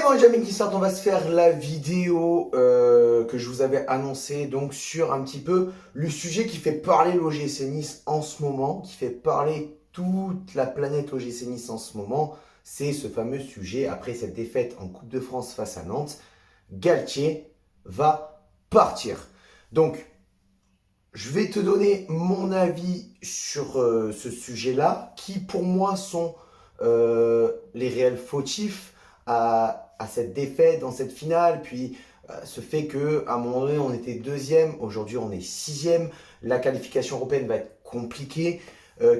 mon Jamie qui sort, on va se faire la vidéo que je vous avais annoncée donc sur un petit peu le sujet qui fait parler l'OGC Nice en ce moment, qui fait parler toute la planète OGC Nice en ce moment. C'est ce fameux sujet après cette défaite en Coupe de France face à Nantes. Galtier va partir. Donc, je vais te donner mon avis sur ce sujet-là, qui pour moi sont les réels fautifs à cette défaite dans cette finale, puis ce fait qu'à un moment donné on était deuxième, aujourd'hui on est sixième, la qualification européenne va être compliquée.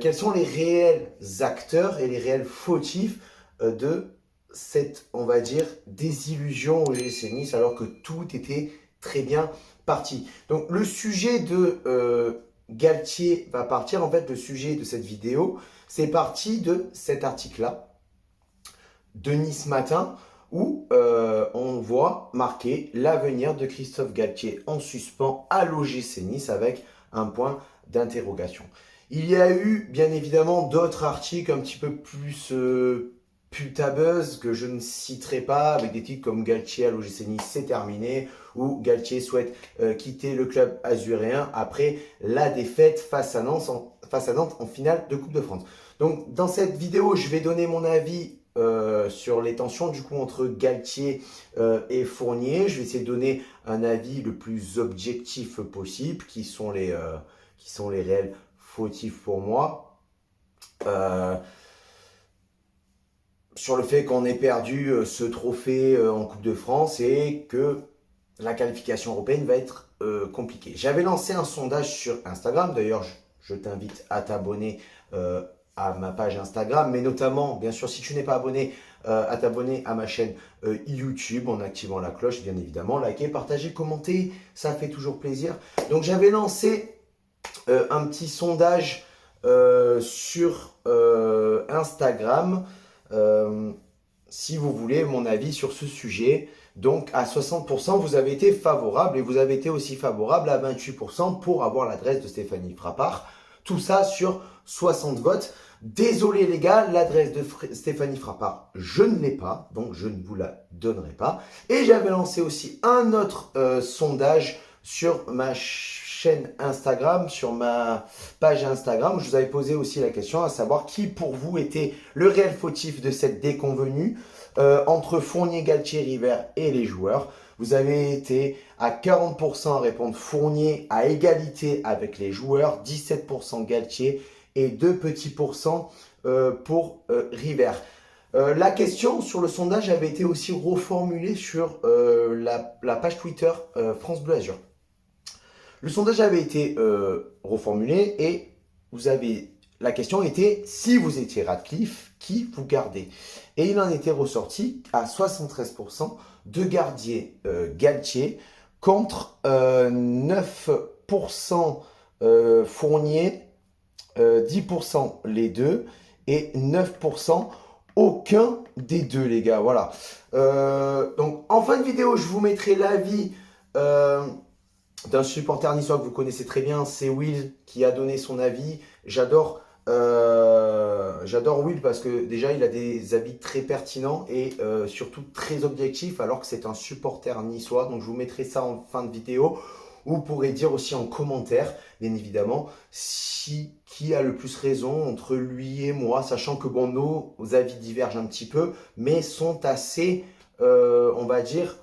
Quels sont les réels acteurs et les réels fautifs de cette, on va dire, désillusion au GC Nice alors que tout était très bien parti. Donc le sujet de Galtier va partir, en fait le sujet de cette vidéo, c'est parti de cet article-là, de Nice Matin, où on voit marqué l'avenir de Christophe Galtier en suspens à l'OGC Nice avec un point d'interrogation. Il y a eu bien évidemment d'autres articles un petit peu plus putabuzz que je ne citerai pas, avec des titres comme Galtier à l'OGC Nice c'est terminé, ou Galtier souhaite quitter le club azuréen après la défaite face à Nantes en finale de Coupe de France. Donc dans cette vidéo, je vais donner mon avis sur les tensions du coup entre Galtier et Fournier. Je vais essayer de donner un avis le plus objectif possible, qui sont les réels fautifs pour moi. Sur le fait qu'on ait perdu ce trophée en Coupe de France et que la qualification européenne va être compliquée. J'avais lancé un sondage sur Instagram, d'ailleurs je t'invite à t'abonner à ma page Instagram, mais notamment, bien sûr, si tu n'es pas abonné, à t'abonner à ma chaîne YouTube en activant la cloche, bien évidemment, liker, partager, commenter, ça fait toujours plaisir. Donc j'avais lancé un petit sondage sur Instagram, si vous voulez mon avis sur ce sujet. Donc à 60%, vous avez été favorable et vous avez été aussi favorable à 28% pour avoir l'adresse de Stéphanie Frappart. Tout ça sur 60 votes. Désolé les gars, l'adresse de Stéphanie Frappart, je ne l'ai pas, donc je ne vous la donnerai pas. Et j'avais lancé aussi un autre sondage sur ma chaîne Instagram, sur ma page Instagram. Je vous avais posé aussi la question à savoir qui pour vous était le réel fautif de cette déconvenue entre Fournier, Galtier, River et les joueurs. Vous avez été à 40% à répondre Fournier à égalité avec les joueurs, 17% Galtier et 2 petits pourcents pour River. La question sur le sondage avait été aussi reformulée sur la page Twitter France Bleu Azur. Le sondage avait été reformulé et la question était si vous étiez Ratcliffe, qui vous gardez? Et il en était ressorti à 73% de gardier Galtier contre 9% Fournier, 10% les deux et 9% aucun des deux, les gars. Voilà. Donc en fin de vidéo, je vous mettrai l'avis d'un supporter niçois que vous connaissez très bien, c'est Will qui a donné son avis. J'adore Will parce que déjà il a des avis très pertinents et surtout très objectifs alors que c'est un supporter niçois. Donc je vous mettrai ça en fin de vidéo. Vous pourrez dire aussi en commentaire, bien évidemment, qui a le plus raison entre lui et moi, sachant que bon, nos avis divergent un petit peu, mais sont assez, on va dire,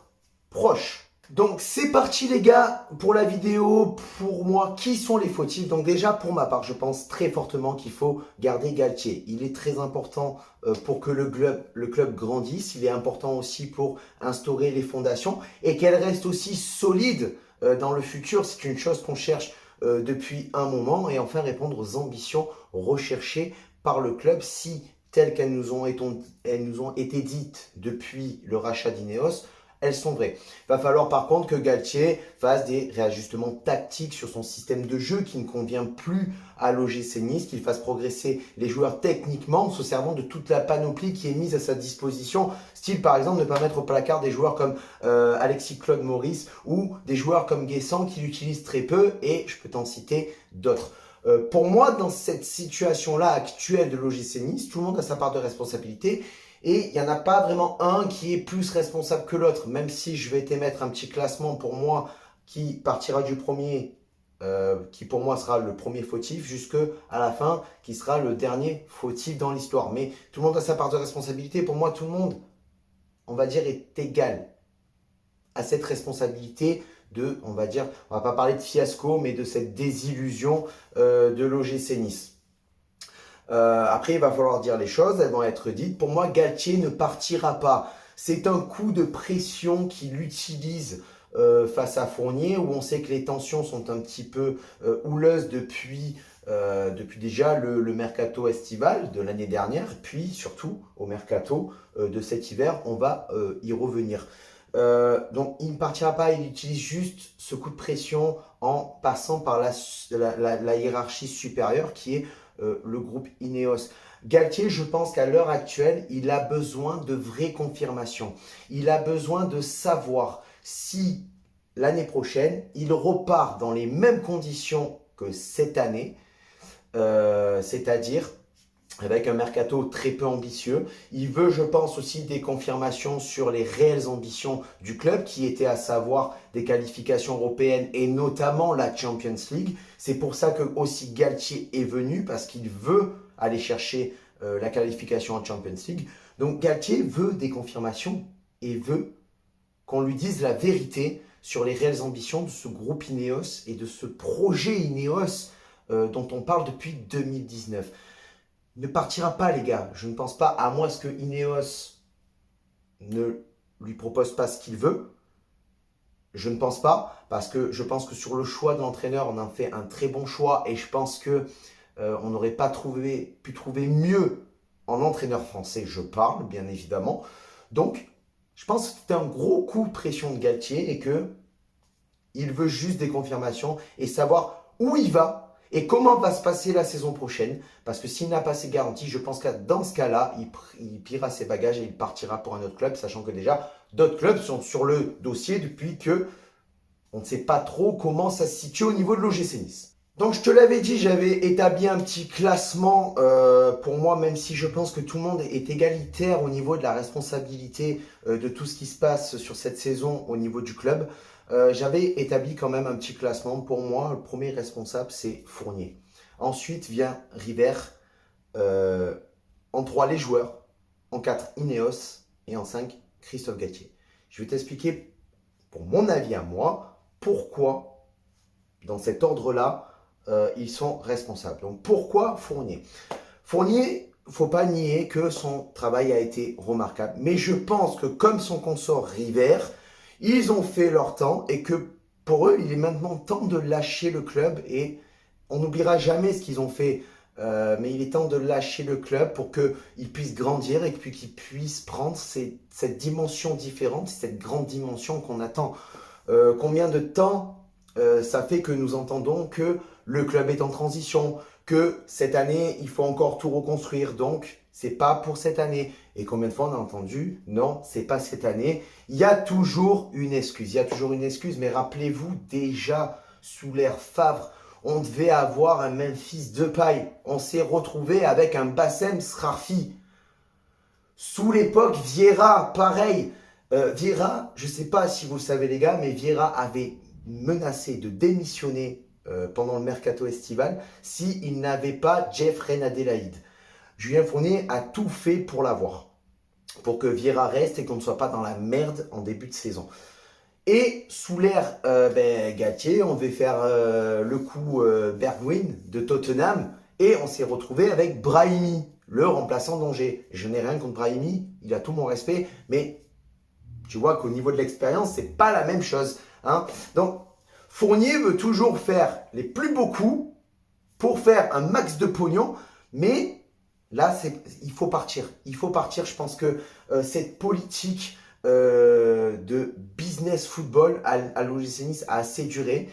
proches. Donc c'est parti les gars pour la vidéo. Pour moi, qui sont les fautifs? Donc déjà pour ma part, je pense très fortement qu'il faut garder Galtier. Il est très important pour que le club grandisse. Il est important aussi pour instaurer les fondations et qu'elle reste aussi solide dans le futur. C'est une chose qu'on cherche depuis un moment. Et enfin répondre aux ambitions recherchées par le club si telles qu'elles nous ont été dites depuis le rachat d'Ineos. Elles sont vraies. Il va falloir par contre que Galtier fasse des réajustements tactiques sur son système de jeu qui ne convient plus à l'OGC Nice, qu'il fasse progresser les joueurs techniquement en se servant de toute la panoplie qui est mise à sa disposition. Style par exemple ne pas mettre au placard des joueurs comme Alexis Claude Maurice ou des joueurs comme Guessant qui l'utilisent très peu et je peux t'en citer d'autres. Pour moi, dans cette situation-là actuelle de l'OGC Nice, tout le monde a sa part de responsabilité. Et il n'y en a pas vraiment un qui est plus responsable que l'autre, même si je vais t'émettre un petit classement pour moi qui partira du premier, qui pour moi sera le premier fautif, jusqu'à la fin, qui sera le dernier fautif dans l'histoire. Mais tout le monde a sa part de responsabilité. Pour moi, tout le monde, on va dire, est égal à cette responsabilité de, on va dire, on va pas parler de fiasco, mais de cette désillusion de l'OGC Nice. Après, il va falloir dire les choses, elles vont être dites. Pour moi, Galtier ne partira pas. C'est un coup de pression qu'il utilise face à Fournier, où on sait que les tensions sont un petit peu houleuses depuis déjà le mercato estival de l'année dernière, puis surtout au mercato de cet hiver, on va y revenir. Donc il ne partira pas, il utilise juste ce coup de pression en passant par la hiérarchie supérieure qui est le groupe Ineos. Galtier, je pense qu'à l'heure actuelle, il a besoin de vraies confirmations. Il a besoin de savoir si l'année prochaine, il repart dans les mêmes conditions que cette année, c'est-à-dire avec un mercato très peu ambitieux. Il veut, je pense, aussi des confirmations sur les réelles ambitions du club, qui étaient à savoir des qualifications européennes et notamment la Champions League. C'est pour ça que aussi Galtier est venu, parce qu'il veut aller chercher la qualification en Champions League. Donc Galtier veut des confirmations et veut qu'on lui dise la vérité sur les réelles ambitions de ce groupe Ineos et de ce projet Ineos dont on parle depuis 2019. Ne partira pas, les gars. Je ne pense pas, à moins que Ineos ne lui propose pas ce qu'il veut. Je ne pense pas, parce que je pense que sur le choix de l'entraîneur, on a fait un très bon choix et je pense que on n'aurait pas pu trouver mieux en entraîneur français, je parle, bien évidemment. Donc, je pense que c'était un gros coup de pression de Galtier et que il veut juste des confirmations et savoir où il va et comment va se passer la saison prochaine. Parce que s'il n'a pas ses garanties, je pense que dans ce cas-là, il pliera ses bagages et il partira pour un autre club, sachant que déjà, d'autres clubs sont sur le dossier depuis que on ne sait pas trop comment ça se situe au niveau de l'OGC Nice. Donc je te l'avais dit, j'avais établi un petit classement pour moi, même si je pense que tout le monde est égalitaire au niveau de la responsabilité de tout ce qui se passe sur cette saison au niveau du club. J'avais établi quand même un petit classement. Pour moi, le premier responsable, c'est Fournier. Ensuite vient River. En 3, les joueurs. En 4, Ineos. Et en 5, Christophe Galtier. Je vais t'expliquer, pour mon avis à moi, pourquoi, dans cet ordre-là, ils sont responsables. Donc pourquoi Fournier? Fournier, il ne faut pas nier que son travail a été remarquable. Mais je pense que comme son consort River, ils ont fait leur temps et que pour eux, il est maintenant temps de lâcher le club et on n'oubliera jamais ce qu'ils ont fait. Mais il est temps de lâcher le club pour qu'ils puissent grandir et puis qu'ils puissent prendre cette dimension différente, cette grande dimension qu'on attend. Combien de temps ça fait que nous entendons que le club est en transition, que cette année, il faut encore tout reconstruire, donc c'est pas pour cette année. Et combien de fois on a entendu, non, c'est pas cette année. Il y a toujours une excuse, mais rappelez-vous déjà, sous l'ère Favre, on devait avoir un Memphis Depay. On s'est retrouvé avec un Bassem Srarfi. Sous l'époque Vieira, pareil. Vieira, je ne sais pas si vous le savez les gars, mais Vieira avait menacé de démissionner pendant le mercato estival s'il n'avait pas Jeffrey Adélaïde. Julien Fournier a tout fait pour l'avoir, pour que Vieira reste et qu'on ne soit pas dans la merde en début de saison. Et sous l'ère Galtier, on devait faire le coup Bergwijn de Tottenham et on s'est retrouvé avec Brahimi, le remplaçant d'Angers. Je n'ai rien contre Brahimi, il a tout mon respect, mais tu vois qu'au niveau de l'expérience, c'est pas la même chose. Hein. Donc, Fournier veut toujours faire les plus beaux coups pour faire un max de pognon, mais là, il faut partir. Il faut partir. Je pense que cette politique de business football à l'OGC Nice a assez duré.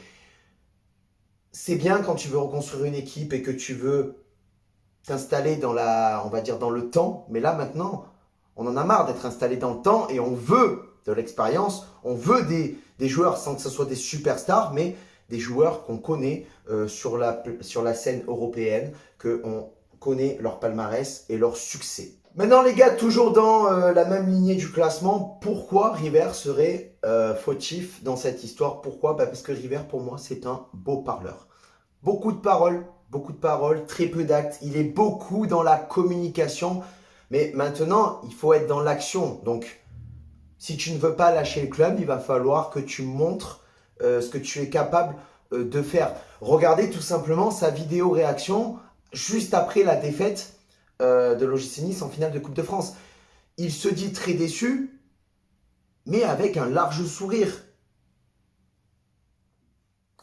C'est bien quand tu veux reconstruire une équipe et que tu veux t'installer dans on va dire dans le temps, mais là maintenant, on en a marre d'être installé dans le temps et on veut de l'expérience, on veut des joueurs sans que ce soit des superstars, mais des joueurs qu'on connaît sur la scène européenne, qu'on connaît leur palmarès et leur succès. Maintenant, les gars, toujours dans la même lignée du classement, pourquoi River serait fautif dans cette histoire? Pourquoi? Bah, parce que River, pour moi, c'est un beau parleur. Beaucoup de paroles, très peu d'actes. Il est beaucoup dans la communication. Mais maintenant, il faut être dans l'action. Donc, si tu ne veux pas lâcher le club, il va falloir que tu montres ce que tu es capable de faire. Regardez tout simplement sa vidéo réaction juste après la défaite de l'OGC Nice en finale de Coupe de France. Il se dit très déçu, mais avec un large sourire.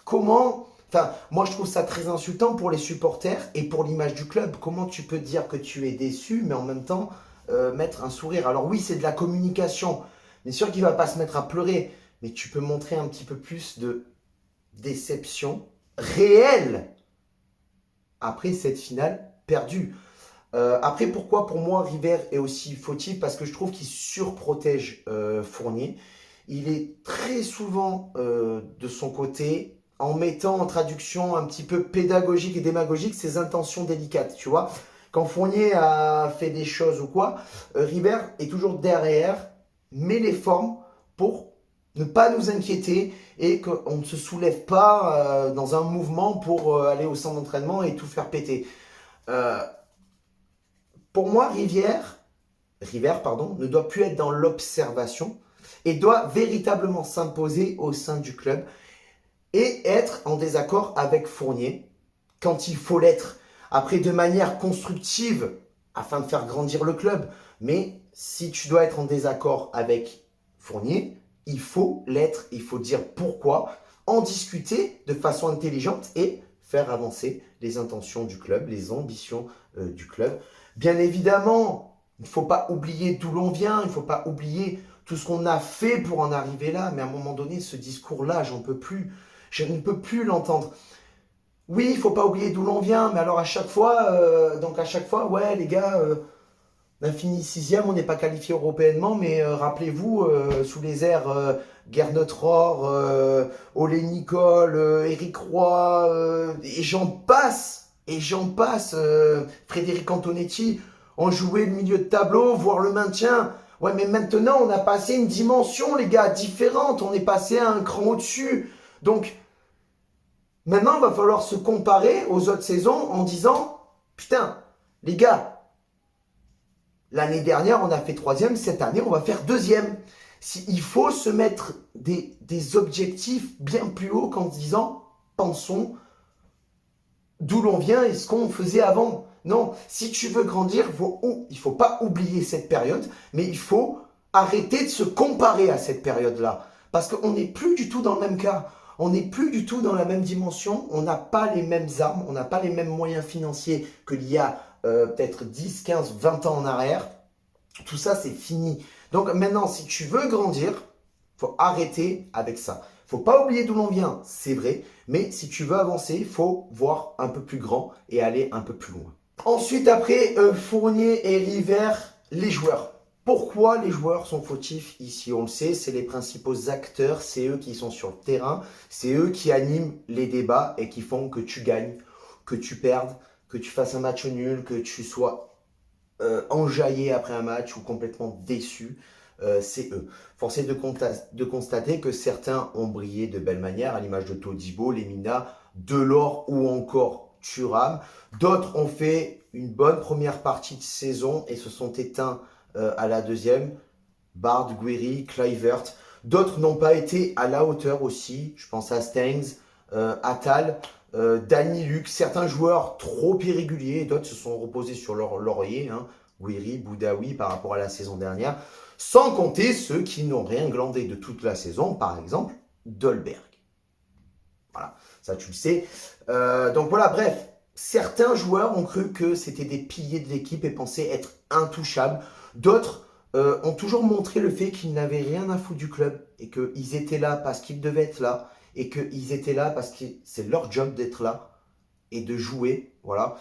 Comment... Enfin, moi je trouve ça très insultant pour les supporters et pour l'image du club. Comment tu peux dire que tu es déçu, mais en même temps mettre un sourire? Alors oui, c'est de la communication. Bien sûr qu'il ne va pas se mettre à pleurer, mais tu peux montrer un petit peu plus de déception réelle après cette finale perdue. Après, pourquoi pour moi River est aussi fautif? Parce que je trouve qu'il surprotège Fournier. Il est très souvent de son côté en mettant en traduction un petit peu pédagogique et démagogique ses intentions délicates, tu vois. Quand Fournier a fait des choses ou quoi, River est toujours derrière, met les formes pour ne pas nous inquiéter et qu'on ne se soulève pas dans un mouvement pour aller au centre d'entraînement et tout faire péter. Euh, pour moi, River pardon, ne doit plus être dans l'observation et doit véritablement s'imposer au sein du club et être en désaccord avec Fournier quand il faut l'être. Après, de manière constructive, afin de faire grandir le club. Mais si tu dois être en désaccord avec Fournier, il faut l'être, il faut dire pourquoi, en discuter de façon intelligente et faire avancer les intentions du club, les ambitions du club. Bien évidemment, il ne faut pas oublier d'où l'on vient, il ne faut pas oublier tout ce qu'on a fait pour en arriver là, mais à un moment donné, ce discours-là, j'en peux plus. Je ne peux plus l'entendre. Oui, il faut pas oublier d'où l'on vient, mais alors à chaque fois, ouais, les gars, on a fini sixième, on n'est pas qualifié européennement, mais rappelez-vous, sous les airs Gernot Rohr, Olé Nicole, Eric Roy, et j'en passe, Frédéric Antonetti, ont joué le milieu de tableau, voire le maintien. Ouais, mais maintenant, on a passé une dimension, les gars, différente, on est passé à un cran au-dessus. Donc, maintenant, il va falloir se comparer aux autres saisons en disant, putain, les gars, l'année dernière, on a fait troisième, cette année, on va faire deuxième. Il faut se mettre des objectifs bien plus hauts qu'en se disant, pensons d'où l'on vient et ce qu'on faisait avant. Non, si tu veux grandir, il ne faut pas oublier cette période, mais il faut arrêter de se comparer à cette période-là. Parce qu'on n'est plus du tout dans le même cas. On n'est plus du tout dans la même dimension. On n'a pas les mêmes armes, on n'a pas les mêmes moyens financiers qu'il y a peut-être 10, 15, 20 ans en arrière. Tout ça, c'est fini. Donc maintenant, si tu veux grandir, il faut arrêter avec ça. Il ne faut pas oublier d'où l'on vient, c'est vrai, mais si tu veux avancer, il faut voir un peu plus grand et aller un peu plus loin. Ensuite, après Fournier et River, les joueurs. Pourquoi les joueurs sont fautifs ici? On le sait, c'est les principaux acteurs, c'est eux qui sont sur le terrain, c'est eux qui animent les débats et qui font que tu gagnes, que tu perdes, que tu fasses un match nul, que tu sois enjaillé après un match ou complètement déçu, c'est eux. Force est de constater que certains ont brillé de belle manière, à l'image de Todibo, Lemina, Delors ou encore Thuram. D'autres ont fait une bonne première partie de saison et se sont éteints à la deuxième. Bard, Guiri, Kluivert. D'autres n'ont pas été à la hauteur aussi. Je pense à Stengs, Attal, Danny Luc. Certains joueurs trop irréguliers, d'autres se sont reposés sur leur laurier. Hein. Guiri, Boudaoui par rapport à la saison dernière. Sans compter ceux qui n'ont rien glandé de toute la saison, par exemple Dolberg. Voilà, ça tu le sais. Donc voilà, bref. Certains joueurs ont cru que c'était des piliers de l'équipe et pensaient être intouchables. D'autres ont toujours montré le fait qu'ils n'avaient rien à foutre du club et qu'ils étaient là parce qu'ils devaient être là et qu'ils étaient là parce que c'est leur job d'être là et de jouer, voilà,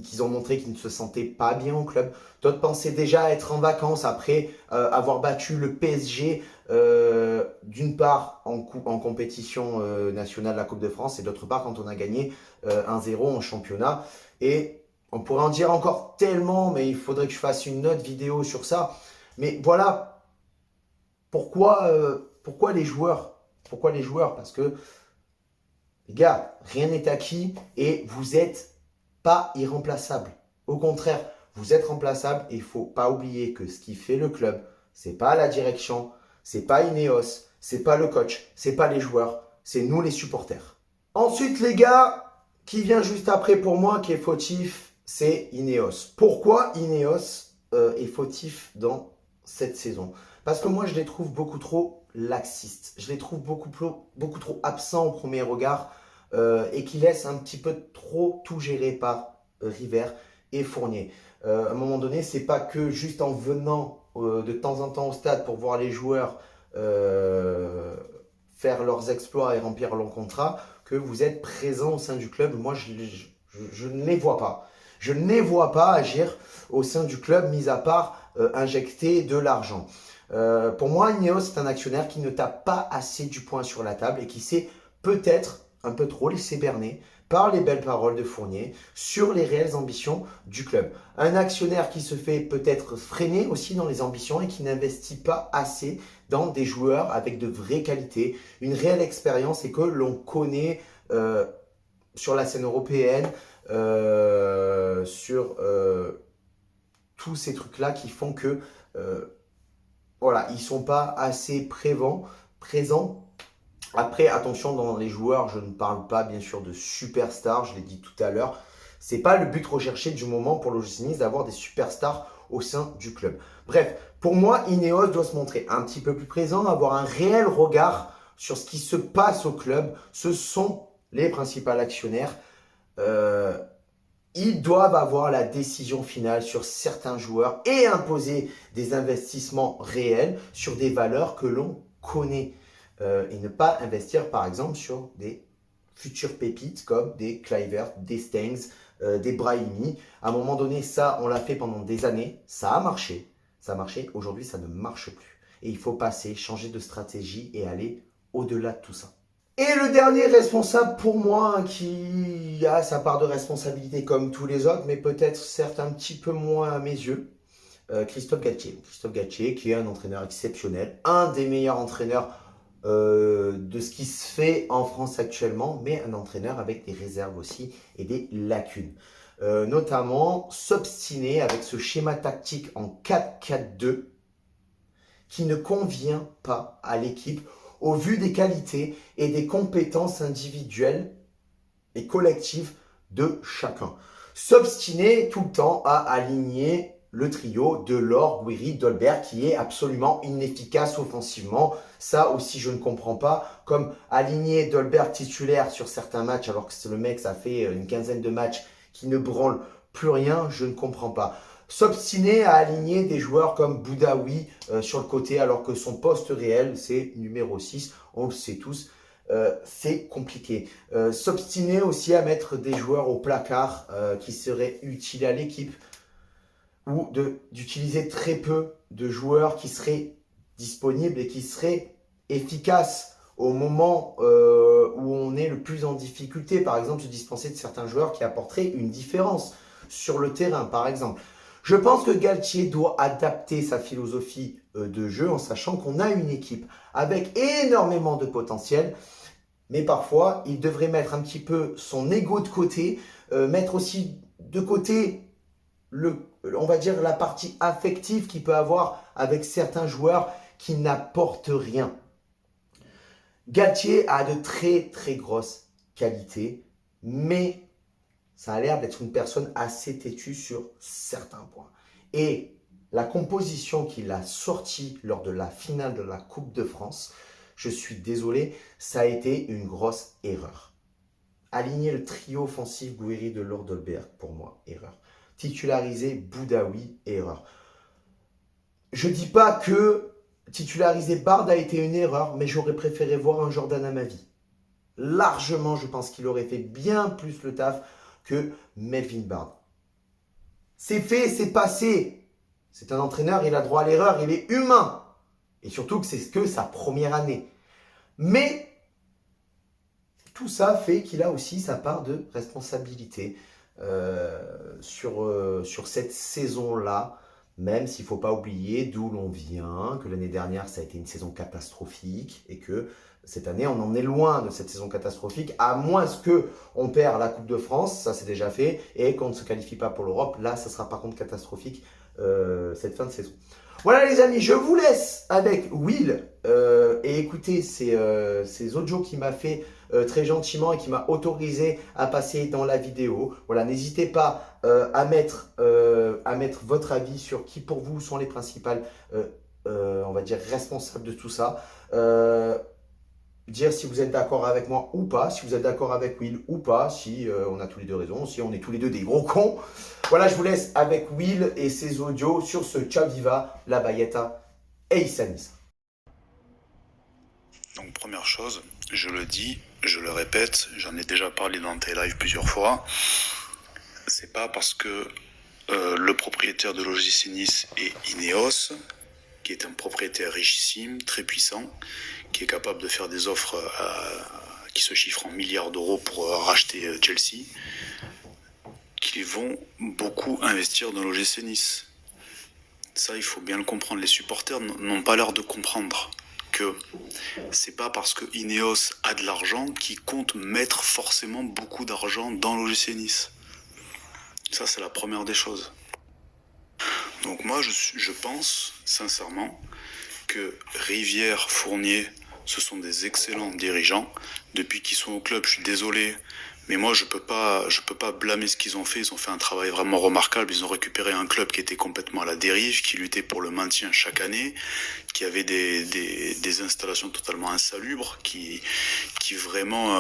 qu'ils ont montré qu'ils ne se sentaient pas bien au club. D'autres pensaient déjà être en vacances après avoir battu le PSG, d'une part en compétition nationale de la Coupe de France et d'autre part quand on a gagné 1-0 en championnat. Et On pourrait en dire encore tellement, mais il faudrait que je fasse une autre vidéo sur ça. Mais voilà, pourquoi les joueurs? Pourquoi les joueurs? Parce que, les gars, rien n'est acquis et vous n'êtes pas irremplaçable. Au contraire, vous êtes remplaçable et il ne faut pas oublier que ce qui fait le club, c'est pas la direction, c'est pas Ineos, c'est pas le coach, c'est pas les joueurs, c'est nous les supporters. Ensuite, les gars, qui vient juste après pour moi, qui est fautif, c'est Ineos. Pourquoi Ineos est fautif dans cette saison? Parce que moi, je les trouve beaucoup trop laxistes. Je les trouve beaucoup trop absents au premier regard et qui laissent un petit peu trop tout gérer par River et Fournier. À un moment donné, c'est pas que juste en venant de temps en temps au stade pour voir les joueurs faire leurs exploits et remplir leur contrat que vous êtes présent au sein du club. Moi, je ne les vois pas. Je ne les vois pas agir au sein du club, mis à part injecter de l'argent. Pour moi, Ineos, c'est un actionnaire qui ne tape pas assez du poing sur la table et qui s'est peut-être un peu trop laissé berner par les belles paroles de Fournier sur les réelles ambitions du club. Un actionnaire qui se fait peut-être freiner aussi dans les ambitions et qui n'investit pas assez dans des joueurs avec de vraies qualités, une réelle expérience et que l'on connaît sur la scène européenne, sur tous ces trucs-là qui font que voilà, ils ne sont pas assez présents. Après, attention, dans les joueurs, je ne parle pas bien sûr de superstars, je l'ai dit tout à l'heure. Ce n'est pas le but recherché du moment pour l'OGC Nice d'avoir des superstars au sein du club. Bref, pour moi, Ineos doit se montrer un petit peu plus présent, avoir un réel regard sur ce qui se passe au club. Ce sont les principaux actionnaires. Ils doivent avoir la décision finale sur certains joueurs et imposer des investissements réels sur des valeurs que l'on connaît. Et ne pas investir par exemple sur des futures pépites comme des Kluivert, des Stengs, des Brahimi. À un moment donné, ça, on l'a fait pendant des années. Ça a marché. Ça a marché. Aujourd'hui, ça ne marche plus. Et il faut passer, changer de stratégie et aller au-delà de tout ça. Et le dernier responsable pour moi, qui a sa part de responsabilité comme tous les autres, mais peut-être certes un petit peu moins à mes yeux, Christophe Galtier. Christophe Galtier qui est un entraîneur exceptionnel, un des meilleurs entraîneurs de ce qui se fait en France actuellement, mais un entraîneur avec des réserves aussi et des lacunes. Notamment s'obstiner avec ce schéma tactique en 4-4-2 qui ne convient pas à l'équipe au vu des qualités et des compétences individuelles et collectives de chacun. S'obstiner tout le temps à aligner le trio de Delors, Guiri, Dolberg qui est absolument inefficace offensivement. Ça aussi, je ne comprends pas. Comme aligner Dolberg titulaire sur certains matchs alors que le mec, ça fait une quinzaine de matchs qui ne branle plus rien, je ne comprends pas. S'obstiner à aligner des joueurs comme Boudaoui sur le côté alors que son poste réel, c'est numéro 6, on le sait tous. C'est compliqué. S'obstiner aussi à mettre des joueurs au placard qui seraient utiles à l'équipe ou d'utiliser très peu de joueurs qui seraient disponibles et qui seraient efficaces au moment où on est le plus en difficulté. Par exemple, se dispenser de certains joueurs qui apporteraient une différence sur le terrain, par exemple. Je pense que Galtier doit adapter sa philosophie de jeu en sachant qu'on a une équipe avec énormément de potentiel, mais parfois il devrait mettre un petit peu son ego de côté, mettre aussi de côté on va dire la partie affective qu'il peut avoir avec certains joueurs qui n'apportent rien. Galtier a de très très grosses qualités, mais ça a l'air d'être une personne assez têtue sur certains points. Et la composition qu'il a sortie lors de la finale de la Coupe de France, je suis désolé, ça a été une grosse erreur. Aligner le trio offensif Guiri, Delors, Dolberg, pour moi, erreur. Titulariser Boudaoui, erreur. Je ne dis pas que titulariser Bard a été une erreur, mais j'aurais préféré voir un Jordan Amavi. Largement, je pense qu'il aurait fait bien plus le taf que Melvin Bard. C'est fait, c'est passé. C'est un entraîneur, il a droit à l'erreur, il est humain. Et surtout que c'est que sa première année. Mais tout ça fait qu'il a aussi sa part de responsabilité. sur cette saison-là, même s'il ne faut pas oublier d'où l'on vient, que l'année dernière, ça a été une saison catastrophique et que cette année, on en est loin de cette saison catastrophique, à moins que on perd la Coupe de France, ça c'est déjà fait, et qu'on ne se qualifie pas pour l'Europe. Là, ça sera par contre catastrophique cette fin de saison. Voilà les amis, je vous laisse avec Will et écoutez ces audios qu'il m'a fait très gentiment et qui m'a autorisé à passer dans la vidéo. Voilà, n'hésitez pas à mettre votre avis sur qui pour vous sont les principales, on va dire, responsables de tout ça. Dire si vous êtes d'accord avec moi ou pas, si vous êtes d'accord avec Will ou pas, si on a tous les deux raison, si on est tous les deux des gros cons. Voilà, je vous laisse avec Will et ses audios sur ce Ciao Viva, la Bayetta et Issanis. Donc première chose, je le dis, je le répète, j'en ai déjà parlé dans tes lives plusieurs fois, c'est pas parce que le propriétaire de l'OGC Nice est Ineos, qui est un propriétaire richissime, très puissant, qui est capable de faire des offres qui se chiffrent en milliards d'euros pour racheter Chelsea, qu'ils vont beaucoup investir dans l'OGC Nice. Ça, il faut bien le comprendre. Les supporters n'ont pas l'air de comprendre que c'est pas parce que Ineos a de l'argent qu'ils compte mettre forcément beaucoup d'argent dans l'OGC Nice. Ça, c'est la première des choses. Donc moi, je pense sincèrement que Rivière, Fournier, ce sont des excellents dirigeants. Depuis qu'ils sont au club, je suis désolé, mais moi je peux pas blâmer ce qu'ils ont fait. Ils ont fait un travail vraiment remarquable. Ils ont récupéré un club qui était complètement à la dérive, qui luttait pour le maintien chaque année, qui avait des installations totalement insalubres, qui vraiment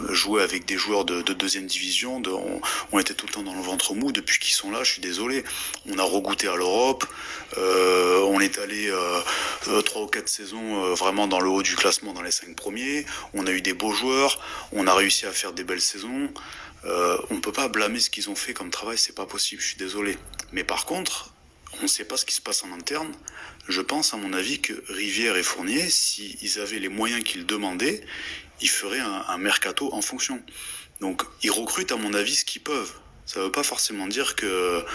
jouaient avec des joueurs de deuxième division, on était tout le temps dans le ventre mou. Depuis qu'ils sont là, je suis désolé. On a regoûté à l'Europe, on est allé 3 ou 4 saisons vraiment dans le haut du classement, dans les 5 premiers. On a eu des beaux joueurs, on a réussi à faire des belles saisons. On peut pas blâmer ce qu'ils ont fait comme travail, c'est pas possible, je suis désolé. Mais par contre, on ne sait pas ce qui se passe en interne. Je pense, à mon avis, que Rivière et Fournier, s'ils avaient les moyens qu'ils demandaient, ils feraient un mercato en fonction. Donc, ils recrutent, à mon avis, ce qu'ils peuvent. Ça veut pas forcément dire que...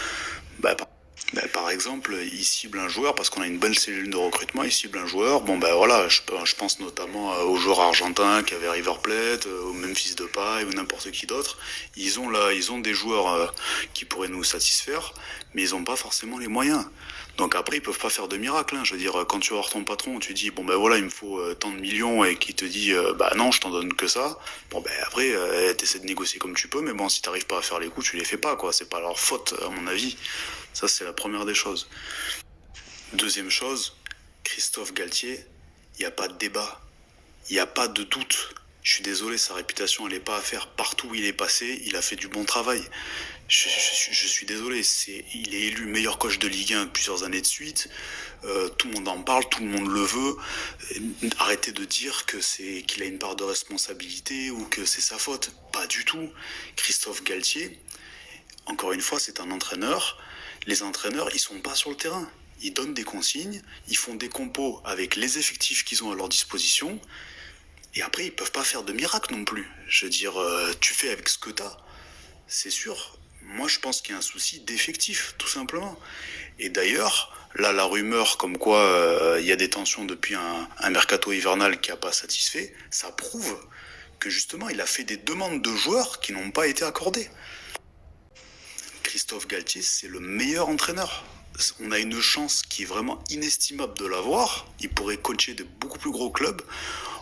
par exemple, ils ciblent un joueur parce qu'on a une bonne cellule de recrutement. Ils ciblent un joueur. Bon, voilà, je pense notamment aux joueurs argentins qui avaient River Plate, au Memphis Depay ou n'importe qui d'autre. Ils ont des joueurs qui pourraient nous satisfaire, mais ils n'ont pas forcément les moyens. Donc après, ils peuvent pas faire de miracle. Je veux dire, quand tu vas voir ton patron, tu dis bon voilà, il me faut tant de millions et qu'il te dit non, je t'en donne que ça. Bon après, t'essaies de négocier comme tu peux, mais bon, si t'arrives pas à faire les coups, tu les fais pas quoi. C'est pas leur faute à mon avis. Ça c'est la première des choses. Deuxième chose, Christophe Galtier, il n'y a pas de débat, il n'y a pas de doute. Je suis désolé, sa réputation elle est pas à faire. Partout où il est passé, il a fait du bon travail. Je suis désolé, il est élu meilleur coach de Ligue 1 plusieurs années de suite. Tout le monde en parle, tout le monde le veut. Arrêtez de dire qu'il a une part de responsabilité ou que c'est sa faute. Pas du tout. Christophe Galtier, encore une fois, c'est un entraîneur. Les entraîneurs, ils sont pas sur le terrain. Ils donnent des consignes, ils font des compos avec les effectifs qu'ils ont à leur disposition. Et après, ils peuvent pas faire de miracle non plus. Je veux dire, tu fais avec ce que t'as. C'est sûr. Moi, je pense qu'il y a un souci d'effectif, tout simplement. Et d'ailleurs, là, la rumeur comme quoi il y a des tensions depuis un mercato hivernal qui n'a pas satisfait, ça prouve que justement, il a fait des demandes de joueurs qui n'ont pas été accordées. Christophe Galtier, c'est le meilleur entraîneur. On a une chance qui est vraiment inestimable de l'avoir. Il pourrait coacher de beaucoup plus gros clubs.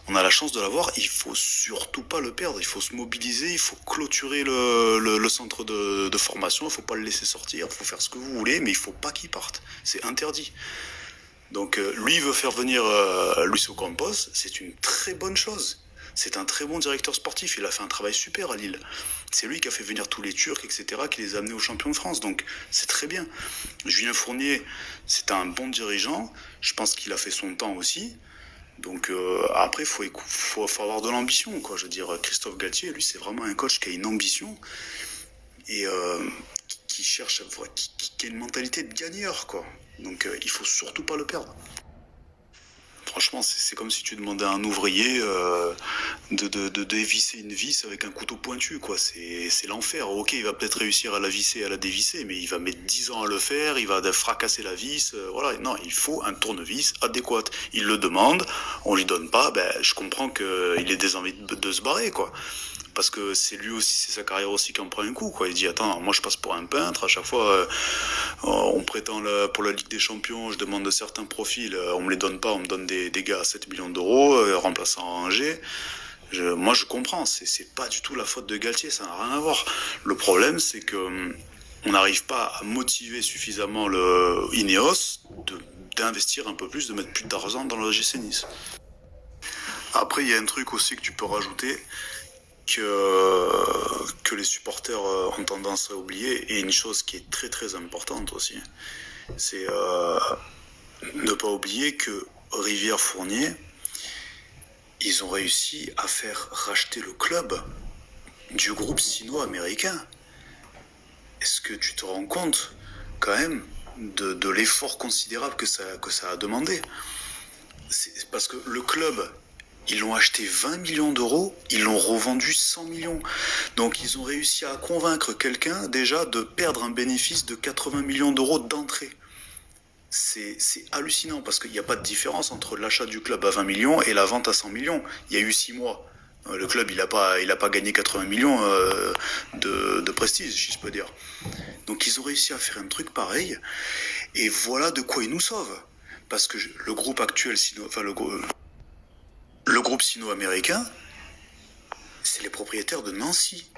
On a la chance de l'avoir, il faut surtout pas le perdre, il faut se mobiliser, il faut clôturer le centre de formation, il faut pas le laisser sortir, il faut faire ce que vous voulez, mais il faut pas qu'il parte, c'est interdit. Donc lui veut faire venir Luis Ocampos, c'est une très bonne chose. C'est un très bon directeur sportif, il a fait un travail super à Lille. C'est lui qui a fait venir tous les Turcs, etc., qui les a amenés aux champions de France, donc c'est très bien. Julien Fournier, c'est un bon dirigeant, je pense qu'il a fait son temps aussi. Donc après, faut avoir de l'ambition, quoi. Je veux dire, Christophe Galtier, lui, c'est vraiment un coach qui a une ambition et qui cherche, qui a une mentalité de gagneur, quoi. Donc il faut surtout pas le perdre. Franchement, c'est comme si tu demandais à un ouvrier de dévisser une vis avec un couteau pointu, quoi. C'est l'enfer. Ok, il va peut-être réussir à la visser, à la dévisser, mais il va mettre 10 ans à le faire, il va fracasser la vis. Voilà, non, il faut un tournevis adéquat. Il le demande, on lui donne pas, ben, je comprends qu'il ait des envies de se barrer, quoi. Parce que c'est lui aussi, c'est sa carrière aussi qui en prend un coup, quoi. Il dit, attends, moi je passe pour un peintre, à chaque fois on prétend pour la Ligue des Champions, je demande de certains profils, on me les donne pas, on me donne des gars à 7 millions d'euros, remplaçant Angers. Moi je comprends, c'est pas du tout la faute de Galtier, ça n'a rien à voir. Le problème c'est que on n'arrive pas à motiver suffisamment le Ineos d'investir un peu plus, de mettre plus d'argent dans le l'OGC Nice. Après, il y a un truc aussi que tu peux rajouter, que les supporters ont tendance à oublier, et une chose qui est très très importante aussi, c'est ne pas oublier que Rivière-Fournier, ils ont réussi à faire racheter le club du groupe sino-américain. Est-ce que tu te rends compte quand même de l'effort considérable que ça a demandé? C'est parce que le club, ils l'ont acheté 20 millions d'euros, ils l'ont revendu 100 millions. Donc ils ont réussi à convaincre quelqu'un déjà de perdre un bénéfice de 80 millions d'euros d'entrée. C'est hallucinant parce qu'il n'y a pas de différence entre l'achat du club à 20 millions et la vente à 100 millions. Il y a eu 6 mois. Le club, il a pas gagné 80 millions de prestige, si je peux dire. Donc ils ont réussi à faire un truc pareil. Et voilà de quoi ils nous sauvent. Parce que le groupe actuel, le groupe sino-américain, c'est les propriétaires de Nancy,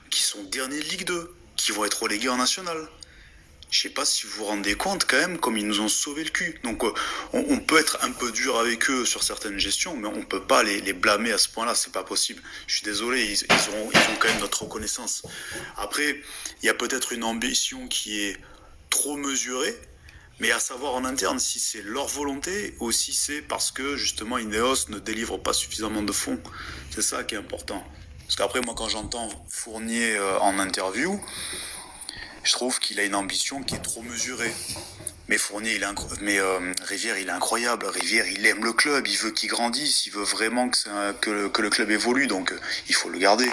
qui sont derniers de Ligue 2, qui vont être relégués en National. Je sais pas si vous vous rendez compte quand même comme ils nous ont sauvé le cul. Donc on peut être un peu dur avec eux sur certaines gestions, mais on peut pas les blâmer à ce point-là, c'est pas possible. Je suis désolé, ils ont quand même notre reconnaissance. Après, il y a peut-être une ambition qui est trop mesurée, mais à savoir en interne si c'est leur volonté ou si c'est parce que justement Ineos ne délivre pas suffisamment de fonds. C'est ça qui est important. Parce qu'après, moi quand j'entends Fournier en interview, je trouve qu'il a une ambition qui est trop mesurée. Mais Fournier, Rivière, il est incroyable. Rivière, il aime le club, il veut qu'il grandisse, il veut vraiment que le club évolue, donc il faut le garder.